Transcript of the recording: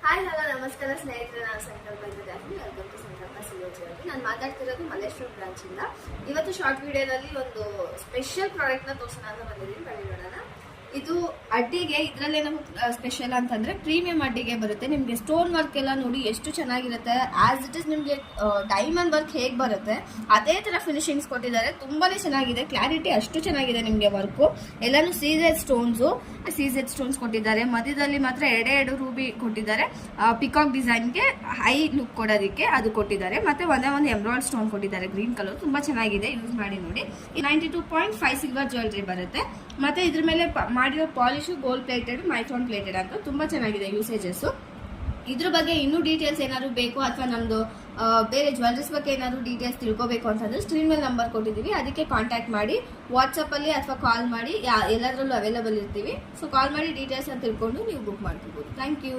Hi hello ನಮಸ್ಕಾರ ಸ್ನೇಹಿತರೆ, ನಾನು ಸಂಕಲ್ಪ ಇದ್ದೀನಿ. ವೆಲ್ಕಮ್ ಟು ಸಂಕಲ್ಪ ಸಿಲೋಜಿಯಲ್ಲಿ. ನಾನು ಮಾತಾಡ್ತಿರೋದು ಮಲ್ಲೇಶ್ವರ ಬ್ರಾಂಚ್ ಇಂದ. ಇವತ್ತು ಶಾರ್ಟ್ ವಿಡಿಯೋದಲ್ಲಿ ಒಂದು ಸ್ಪೆಷಲ್ ಪ್ರಾಡಕ್ಟ್ ನ ತೋರಿಸೋಣ ಅಂತ ಬಂದಿದ್ದೀನಿ. ಬನ್ನಿ ನೋಡೋಣ. ಇದು ಅಡ್ಡಿಗೆ ಇದರಲ್ಲೇ ನಮಗೆ ಸ್ಪೆಷಲ್ ಅಂತಂದ್ರೆ ಪ್ರೀಮಿಯಂ ಅಡ್ಡಿಗೆ ಬರುತ್ತೆ. ನಿಮಗೆ ಸ್ಟೋನ್ ವರ್ಕ್ ಎಲ್ಲ ನೋಡಿ ಎಷ್ಟು ಚೆನ್ನಾಗಿರುತ್ತೆ. ಆಸ್ ಇಟ್ ಇಸ್ ನಿಮಗೆ ಡೈಮಂಡ್ ವರ್ಕ್ ಹೇಗೆ ಬರುತ್ತೆ ಅದೇ ತರ ಫಿನಿಶಿಂಗ್ಸ್ ಕೊಟ್ಟಿದ್ದಾರೆ. ತುಂಬಾನೇ ಚೆನ್ನಾಗಿದೆ, ಕ್ಲಾರಿಟಿ ಅಷ್ಟು ಚೆನ್ನಾಗಿದೆ. ನಿಮಗೆ ವರ್ಕು ಎಲ್ಲಾನು ಸೀಜೆಡ್ ಸ್ಟೋನ್ಸ್ ಕೊಟ್ಟಿದ್ದಾರೆ. ಮಧ್ಯದಲ್ಲಿ ಮಾತ್ರ ಎರಡು ರೂಬಿ ಕೊಟ್ಟಿದ್ದಾರೆ. ಪಿಕಾಕ್ ಡಿಸೈನ್ಗೆ ಹೈ ಲುಕ್ ಕೊಡೋದಕ್ಕೆ ಅದು ಕೊಟ್ಟಿದ್ದಾರೆ. ಮತ್ತೆ ಒಂದೇ ಒಂದು ಎಮ್ರಾಯ್ಡ್ ಸ್ಟೋನ್ ಕೊಟ್ಟಿದ್ದಾರೆ ಗ್ರೀನ್ ಕಲರ್. ತುಂಬಾ ಚೆನ್ನಾಗಿದೆ, ಯೂಸ್ ಮಾಡಿ ನೋಡಿ. 92.5 ಸಿಲ್ವರ್ ಜ್ಯುವೆಲ್ರಿ ಬರುತ್ತೆ. ಮತ್ತೆ ಇದ್ರ ಮೇಲೆ ಮಾಡಿರೋ polish gold plated, micron plated ಅಂತ ತುಂಬಾ ಚೆನ್ನಾಗಿದೆ ಯೂಸೇಜಸ್. ಇದ್ರ ಬಗ್ಗೆ ಇನ್ನೂ ಡೀಟೇಲ್ಸ್ ಏನಾದ್ರು ಬೇಕು ಅಥವಾ ನಮ್ದು ಬೇರೆ ಜ್ಯುವೆಲ್ರೀಸ್ ಬಗ್ಗೆ ಏನಾದ್ರು ಡೀಟೇಲ್ಸ್ ತಿಳ್ಕೋಬೇಕು ಅಂತಂದ್ರೆ ಸ್ಕ್ರೀನ್ ಮೇಲೆ ನಂಬರ್ ಕೊಟ್ಟಿದ್ದೀವಿ, ಅದಕ್ಕೆ ಕಾಂಟ್ಯಾಕ್ಟ್ ಮಾಡಿ. ವಾಟ್ಸಪ್ ಅಲ್ಲಿ ಅಥವಾ ಕಾಲ್ ಮಾಡಿ, ಎಲ್ಲದರಲ್ಲೂ ಅವೈಲೇಬಲ್ ಇರ್ತೀವಿ. ಸೊ ಕಾಲ್ ಮಾಡಿ ಡೀಟೇಲ್ಸ್ ಅಂತ ತಿಳ್ಕೊಂಡು ನೀವು ಬುಕ್ ಮಾಡ್ಕೋಬಹುದು. Thank you.